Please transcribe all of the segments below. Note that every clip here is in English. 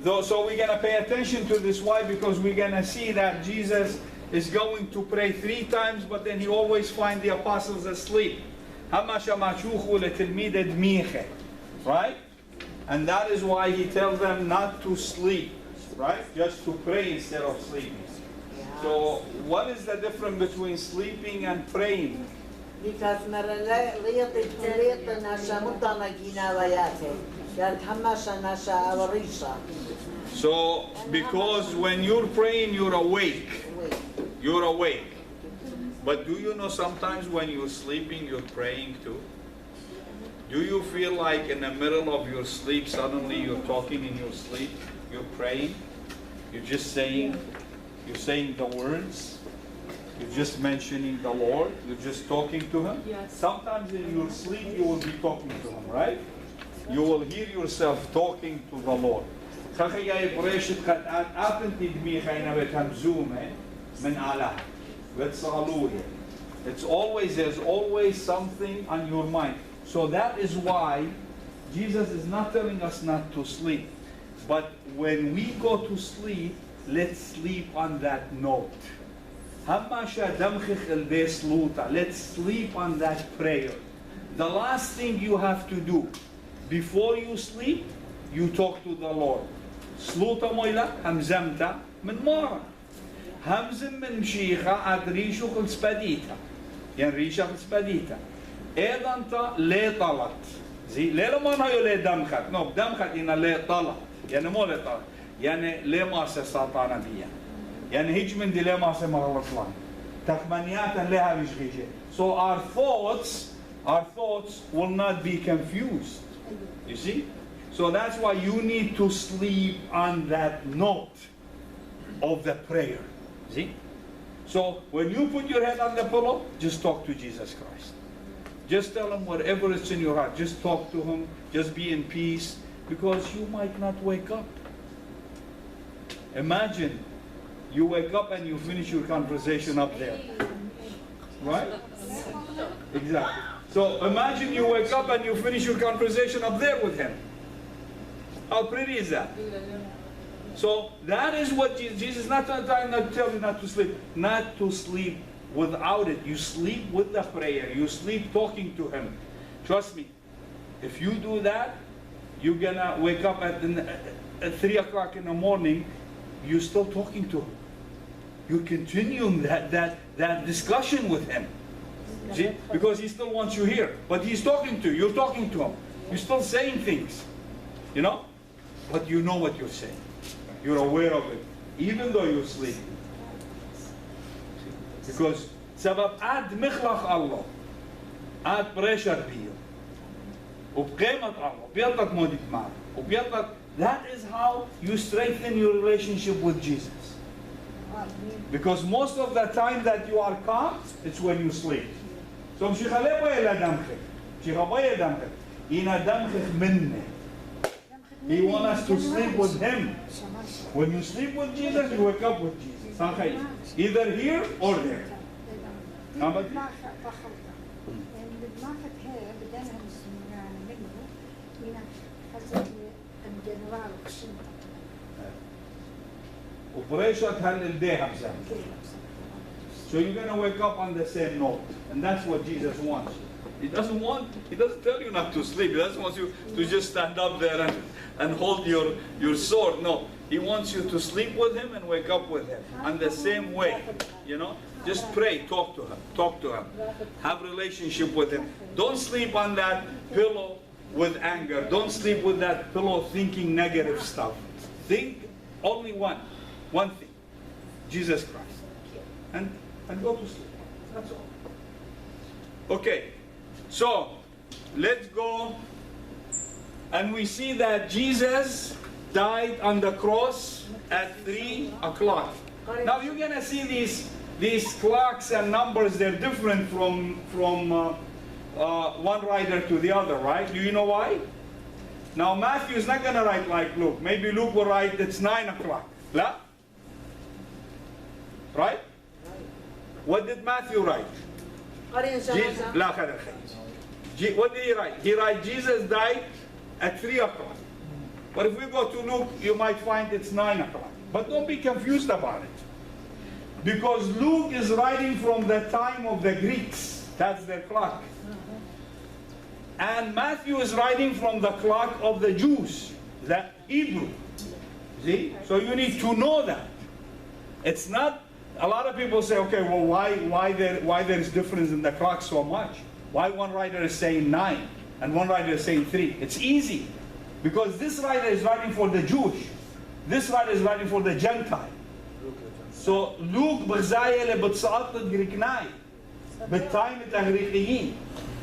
So we're going to pay attention to this. Why? Because we're going to see that Jesus is going to pray 3 times, but then he always finds the apostles asleep. Right? And that is why he tells them not to sleep, right? Just to pray instead of sleeping. So what is the difference between sleeping and praying? Because so because when you're praying, you're awake. You're awake. But do you know sometimes when you're sleeping, you're praying too? Do you feel like in the middle of your sleep, suddenly you're talking in your sleep, you're praying, you're just saying, you're saying the words, you're just mentioning the Lord, you're just talking to Him? Yes. Sometimes in your sleep you will be talking to Him, right? You will hear yourself talking to the Lord. It's always, there's always something on your mind. So that is why Jesus is not telling us not to sleep. But when we go to sleep, let's sleep on that note. Let's sleep on that prayer. The last thing you have to do before you sleep, you talk to the Lord. Sluta moila hamzamta min mara. Hamzim min mshicha ad rishu khul spadita. Yan risha khul spadita. Edanta le talat. زي ليه ما نهايو ليه دمخت نو دمخت إن ليه طلع يعني مو ليه طلع يعني ليه ما سسطانا بيا يعني هيج من دي ليه ما سمغلط لان تخمنيات لها مش غيشة. So our thoughts will not be confused. You see? So that's why you need to sleep on that note of the prayer. See? So when you put your head on the pillow, just talk to Jesus Christ. Just tell Him whatever is in your heart. Just talk to Him. Just be in peace. Because you might not wake up. Imagine you wake up and you finish your conversation up there. Right? Exactly. So imagine you wake up and you finish your conversation up there with Him. How pretty is that? So that is what Jesus is not trying to tell you not to sleep. Not to sleep without it. You sleep with the prayer. You sleep talking to Him. Trust me. If you do that, you're gonna wake up at 3 o'clock in the morning. You're still talking to Him. You're continuing that discussion with Him. See? Because He still wants you here. But He's talking to you. You're talking to Him. You're still saying things. You know? But you know what you're saying. You're aware of it. Even though you're sleeping. Because سبب عاد مخلق الله عاد بريشر بيه وبقيمة الله بيطلق مودك معه وبيطلق. That is how you strengthen your relationship with Jesus. Because most of the time that you are calm, it's when you sleep. So مش خليه بيه لدمخك مش خبيه دمخك إنا دمخك منه. He wants us to sleep with Him. When you sleep with Jesus, you wake up with Jesus. Either here or there. So you're going to wake up on the same note. And that's what Jesus wants. He doesn't tell you not to sleep. He doesn't want you to just stand up there and hold your sword. No. He wants you to sleep with Him and wake up with Him. And the same way, you know, just pray, talk to Him, have relationship with Him. Don't sleep on that pillow with anger. Don't sleep with that pillow thinking negative stuff. Think only one thing, Jesus Christ, and go to sleep. That's all. Okay, so let's go, and we see that Jesus died on the cross at 3 o'clock. Now you're gonna see these clocks and numbers. They're different from one writer to the other, right? Do you know why? Now Matthew is not gonna write like Luke. Maybe Luke will write it's 9 o'clock. La? Right? What did Matthew write? What did he write? He wrote Jesus died at 3 o'clock. But if we go to Luke, you might find it's 9 o'clock. But don't be confused about it. Because Luke is writing from the time of the Greeks. That's their clock. And Matthew is writing from the clock of the Jews, the Hebrew. See? So you need to know that. It's not, a lot of people say, okay, well, why there is difference in the clock so much? Why one writer is saying 9 and one writer is saying 3? It's easy. Because this writer is writing for the Jewish. This writer is writing for the Gentile. So Luke بغزاية اللي بتصعد الجريكناي بالتايم الإغريقيين.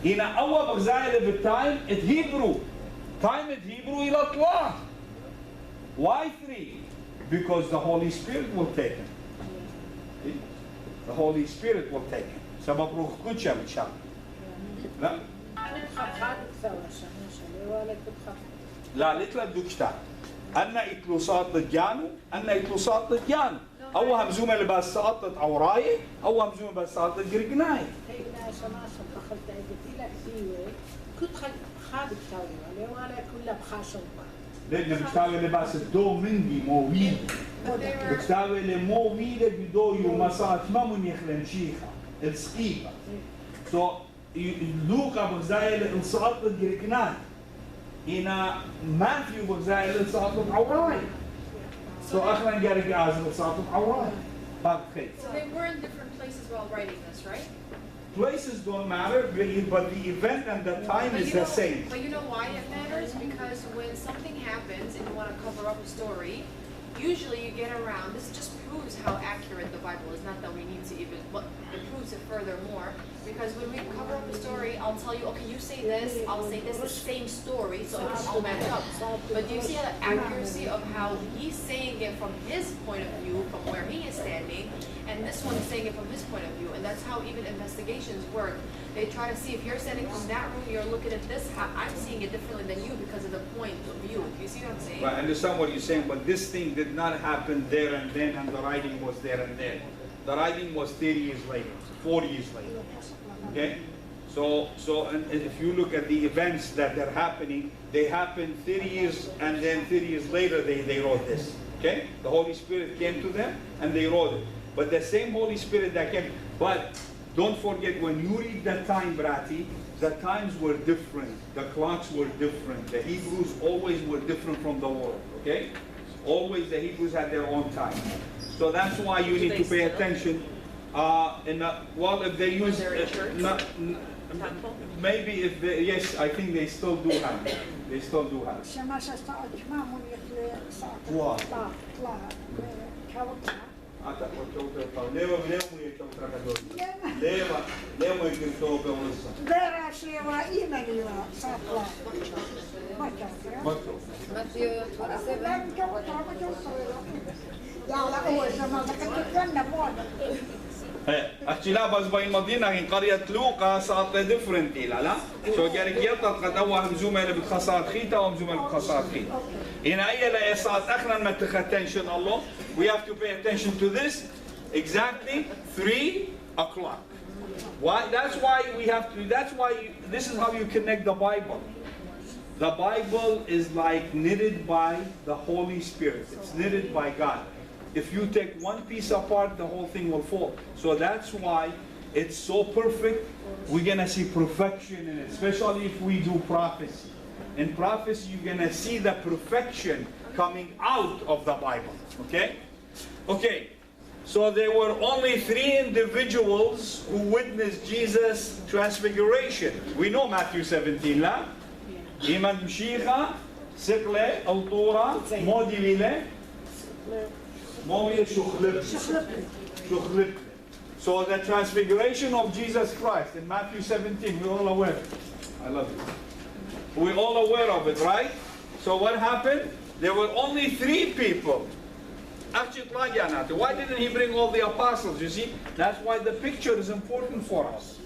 هنا أول بغزاية اللي بالتايم الهيبرو. Time الهيبرو إلى طلع. Why 3? Because the Holy Spirit will take him. The Holy Spirit will take him. سبب روح قدس إن شاء الله. لا. لا ليتلا دوكشتا. أنا إكلوسات الجانو. أنا إكلوسات الجانو. أو همزومة اللي بس سقطت عوراي أو همزومة بس سقطت جرجناي. هنا شماسة دخلت أجتي لك فيه كنت خالد تاوي ولا كلها بخاشوا لأن بتاوي اللي بس الدو مندي مويد بتاوي اللي مويد بدو يوم ساعة ما من يخلن شيخة السقيفة. so لوكا بغزاية اللي سقطت جرجناي. هنا ماثيو بغزاية اللي سقطت عوراي. So أخنا جاري عازل صارتهم عوراي. So they were in different places while writing this, right? Places don't matter, but the event and the time is the same. But you know why it matters? Because when something happens and you want to cover up a story, usually you get around, this just proves how accurate the Bible is, not that we need to even, but it proves it furthermore. Because when we cover up a story, I'll tell you, okay, you say this, I'll say this, the same story, so it can all match up. But do you see the accuracy of how he's saying it from his point of view, from where he is standing, and this one is saying it from his point of view, and that's how even investigations work. They try to see if you're standing from that room, you're looking at this, I'm seeing it differently than you because of the point of view. You see what I'm saying? Right, I understand what you're saying, but this thing did not happen there and then, and the writing was there and then. The writing was 30 years later, 40 years later. Okay? So and if you look at the events that are happening, they happened 30 years, and then 30 years later they wrote this. Okay? The Holy Spirit came to them and they wrote it. But the same Holy Spirit that came, but don't forget when you read that time, Brati, the times were different, the clocks were different, the Hebrews always were different from the world, okay? Always the Hebrews had their own time. So that's why you need to pay attention. Well, if they use, maybe if they, yes, I think they still do have it. They still do have it. شماسة Actually, بس بين مدينة هي قرية لوقا صارت different لا شو جاري يطلق قد أول همزومة اللي بتخصات خيتا وهمزومة اللي بتخصات خيتا هنا أي لا صارت أخنا ما تخ attention الله we have to pay attention to this exactly 3 o'clock. Why? That's why we have to. That's why this is how you connect the Bible. The Bible is like knitted by the Holy Spirit. It's knitted by God. If you take one piece apart, the whole thing will fall. So that's why it's so perfect. We're going to see perfection in it, especially if we do prophecy. In prophecy, you're going to see the perfection coming out of the Bible. Okay? Okay. So there were only 3 individuals who witnessed Jesus' transfiguration. We know Matthew 17, la? Iman Mshicha, Sikle, Altura, Modivile, So the transfiguration of Jesus Christ in Matthew 17, we're all aware. I love it. We're all aware of it, right? So what happened? There were only 3 people. Why didn't he bring all the apostles? You see, that's why the picture is important for us.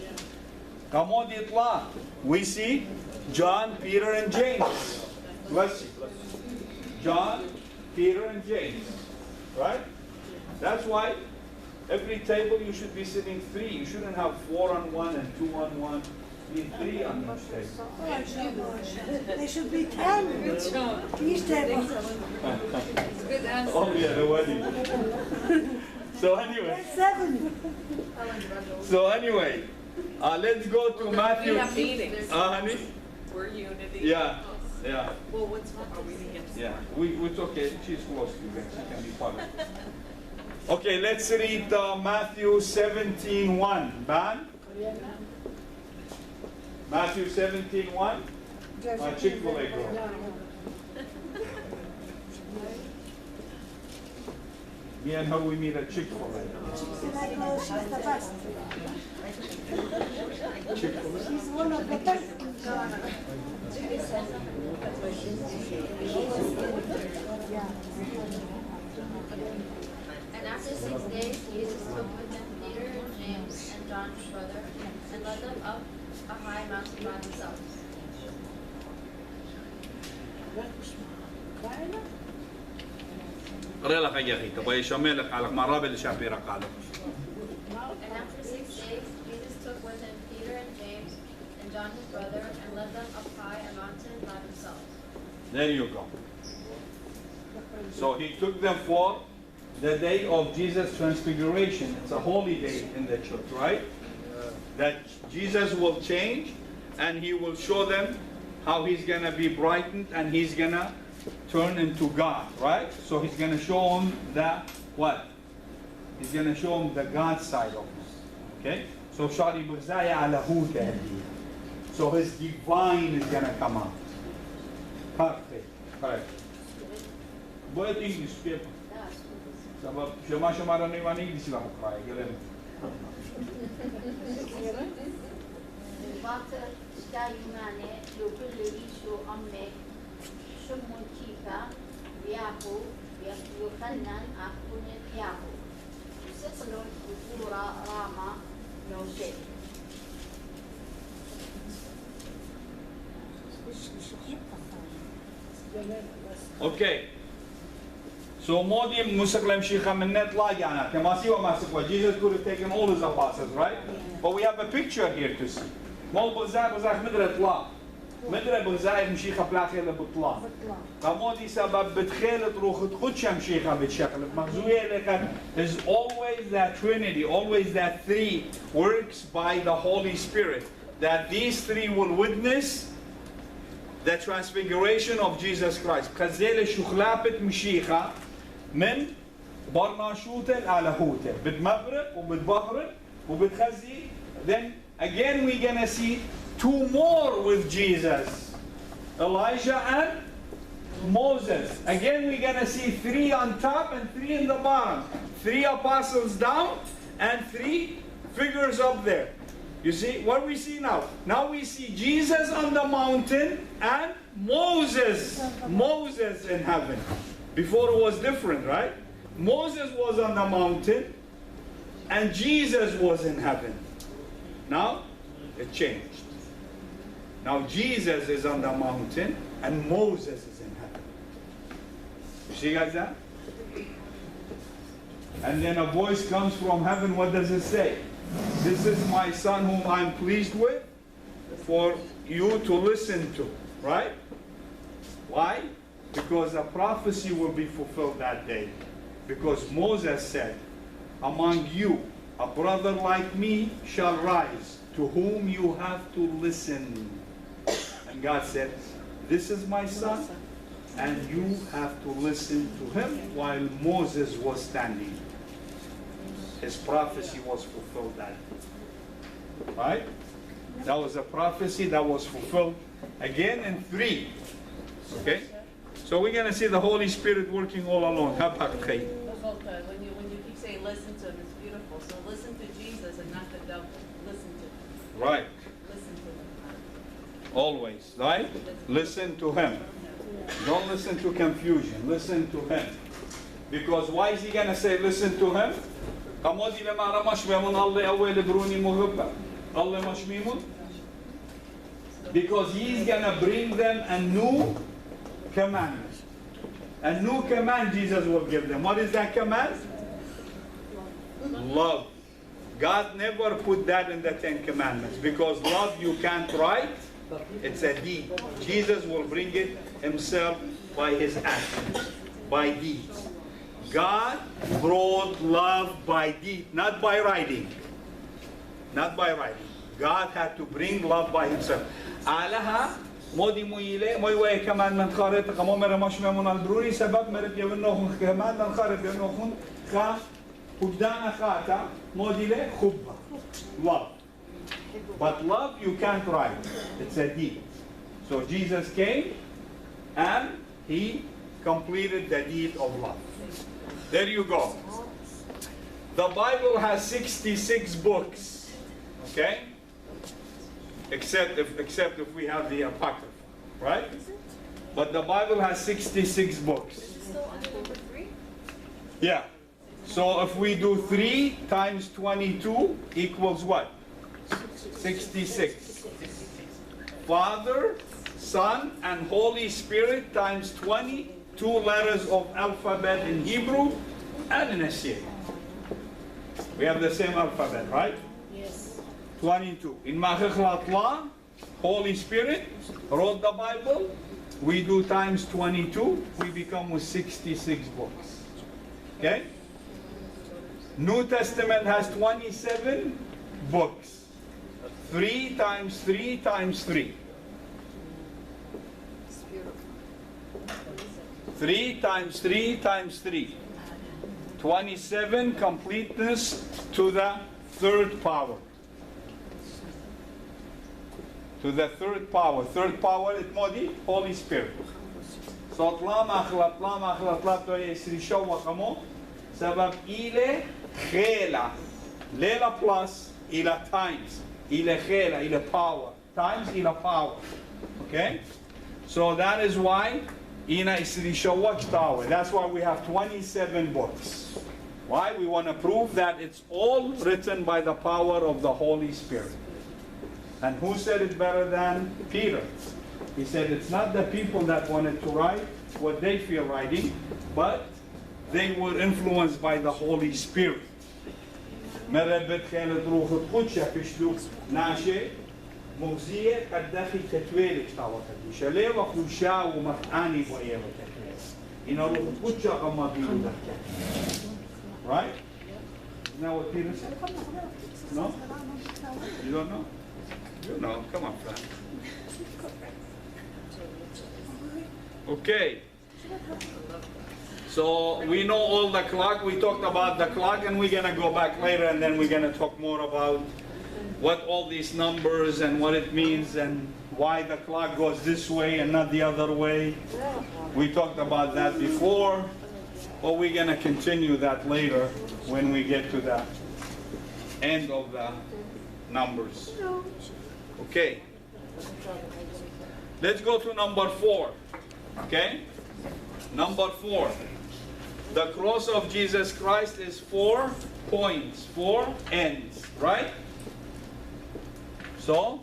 We see John, Peter, and James. Let's see. John, Peter, and James. Right? That's why every table you should be sitting 3. You shouldn't have 4 on 1 and 2 on 1. Be 3 on each table. They should be 10 each table. Good answer. Only at a wedding. So anyway. 7. Let's go to Matthew. We have meetings. Honey? We're unity. Yeah. Well, what's are we against? Yeah, it's okay. She's close to you. She can be part of it. Okay, let's read Matthew 17:1. Ban? Matthew 17:1. Chick-fil-A girl. Me and her, we meet at Chick-fil-A. She's the best. Chick-fil-A. She's one of the best. And after 6 days, Jesus took with him Peter and James and John his brother, and led them up a high mountain by themselves. قري لك يا أخي تبغى يشمل لك على مرة بالشابيرة قالوا. And after 6 days, Jesus took with him Peter and James and John his brother, and led them up high a mountain by themselves. There you go. So he took them for the day of Jesus' transfiguration. It's a holy day in the church, right? That Jesus will change and he will show them how he's going to be brightened and he's going to turn into God, right? So he's going to show them the what? He's going to show them the God side of him. Okay? So Shari Burzaya ala huta. So his divine is going to come out. Perfect. Correct. But English paper. Sebab Shamasha Adnan ni di sila bukai. Gelen. Batı Yunani Lubuli şu amme şumun kika yahu yukannan akunet yahu. Sesalon kura rama yoshe. Okay. So Modi Musaklam Shikha Minnet Lagana. Kamasi wa Masakwa. Jesus could have taken all his apostles, right? But we have a picture here to see. Mol Buzak was like Midrat La. Midrat Buzak Mshikha Plachel Butla. Kamodi Sabab Betchelet Ruchut Kutsham Shikha Bitshakal. Magzuye is always that Trinity, always that three works by the Holy Spirit. That these three will witness the transfiguration of Jesus Christ. Khazele Shukhlapet Mshicha من برناشوت العلاهوت بالمغرب وبالبحر وبالخزي. Then again we're gonna see two more with Jesus, Elijah and Moses. Again we're gonna see 3 on top and 3 in the bottom. 3 apostles down and 3 figures up there. You see what we see now? Now we see Jesus on the mountain and Moses in heaven. Before it was different, right? Moses was on the mountain and Jesus was in heaven. Now it changed. Now Jesus is on the mountain and Moses is in heaven. You see guys that? And then a voice comes from heaven. What does it say? This is my son whom I'm pleased with, for you to listen to. Right? Why? Because a prophecy will be fulfilled that day. Because Moses said, among you, a brother like me shall rise, to whom you have to listen. And God said, this is my son, and you have to listen to him while Moses was standing. His prophecy was fulfilled that day. Right? That was a prophecy that was fulfilled again in 3. Okay? So we're going to see the Holy Spirit working all along. When you keep saying listen to him, it's beautiful. So listen to Jesus and not the devil. Listen to him. Right. Listen to him. Always. Right? Listen to him. Don't listen to confusion. Listen to him. Because why is he going to say listen to him? Because he's going to bring them a new command. A new command Jesus will give them. What is that command? Love God never put that in the Ten Commandments because love you can't write. It's a deed. Jesus will bring it himself by his actions, by deeds. God brought love by deed, not by writing. Not by writing. God had to bring love by himself. Alaha modi moile moi way كمان من خارط قمو مر مش من البروري سبب مر بيونو كمان من خارط بيونو خن خا قدام خاتا موديله خبة love. But love you can't write. It's a deed. So Jesus came and he completed the deed of love. There you go. The Bible has 66 books. Okay? Except if we have the Apocrypha, right? But the Bible has 66 books. Is it still under number 3? Yeah. So if we do 3 times 22 equals what? 66. Father, Son, and Holy Spirit times 22 letters of alphabet in Hebrew and in Assyrian. We have the same alphabet, right? Yes. 22. In Machikhlatla, Holy Spirit wrote the Bible. We do times 22. We become with 66 books. Okay? New Testament has 27 books. 3 times 3 times 3. 3 times 3 times 3. 27 completeness to the third power. To the third power. Third power it modi Holy Spirit. So tlama khlatla to yesri shawa kamo sabab ile khela lela plus ila times ila khela ila power times ila power. Okay? So that is why ina isri shawa tower. That's why we have 27 books. Why? We want to prove that it's all written by the power of the Holy Spirit. And who said it better than Peter? He said it's not the people that wanted to write what they feel writing, but they were influenced by the Holy Spirit. مربت كانت روح القدس فشلو ناشئ مغزية قدخي تتويلك طاوتك شلي وخوشا ومفعاني بوئيه وتتويل إن روح القدس قم بيو ذكي. Right? Isn't that what Peter said? No? You don't know? You know. Come on, friend. Okay. So we know all the clock. We talked about the clock, and we're going to go back later, and then we're going to talk more about what all these numbers and what it means and why the clock goes this way and not the other way. We talked about that before. But we're going to continue that later when we get to the end of the numbers. Okay. Let's go to number 4. Okay? Number 4. The cross of Jesus Christ is 4 points, 4 ends, right? So,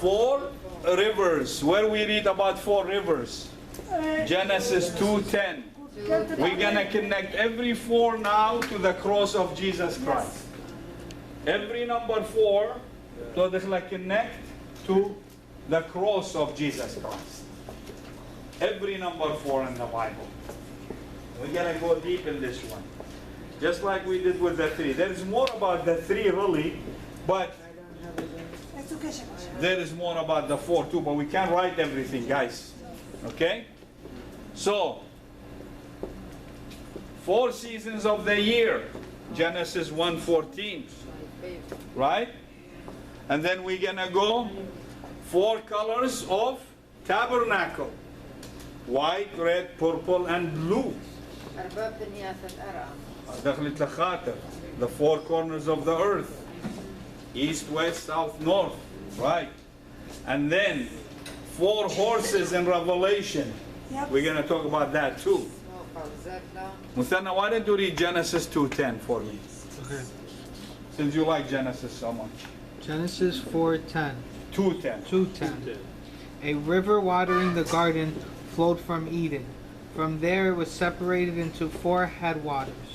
4 rivers. Where we read about 4 rivers? Genesis 2:10. We're going to connect every 4 now to the cross of Jesus Christ. Every number 4 to connect to the cross of Jesus Christ. Every number 4 in the Bible. We're going to go deep in this one. Just like we did with the 3. There is more about the 3 really, but there is more about the 4 too, but we can't write everything, guys. Okay? So, 4 seasons of the year, Genesis 1:14, right? And then we're gonna go 4 colors of tabernacle: white, red, purple, and blue. The 4 corners of the earth: east, west, south, north, right? And then 4 horses in Revelation. We're gonna talk about that too. Muthana, why don't you read Genesis 2:10 for me? Okay. Since you like Genesis so much. Genesis 4:10. 2:10. 2:10. A river watering the garden flowed from Eden. From there it was separated into 4 headwaters.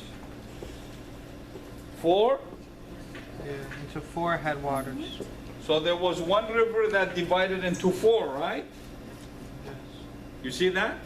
4 Yeah, into 4 headwaters. So there was one river that divided into 4, right? Yes. You see that?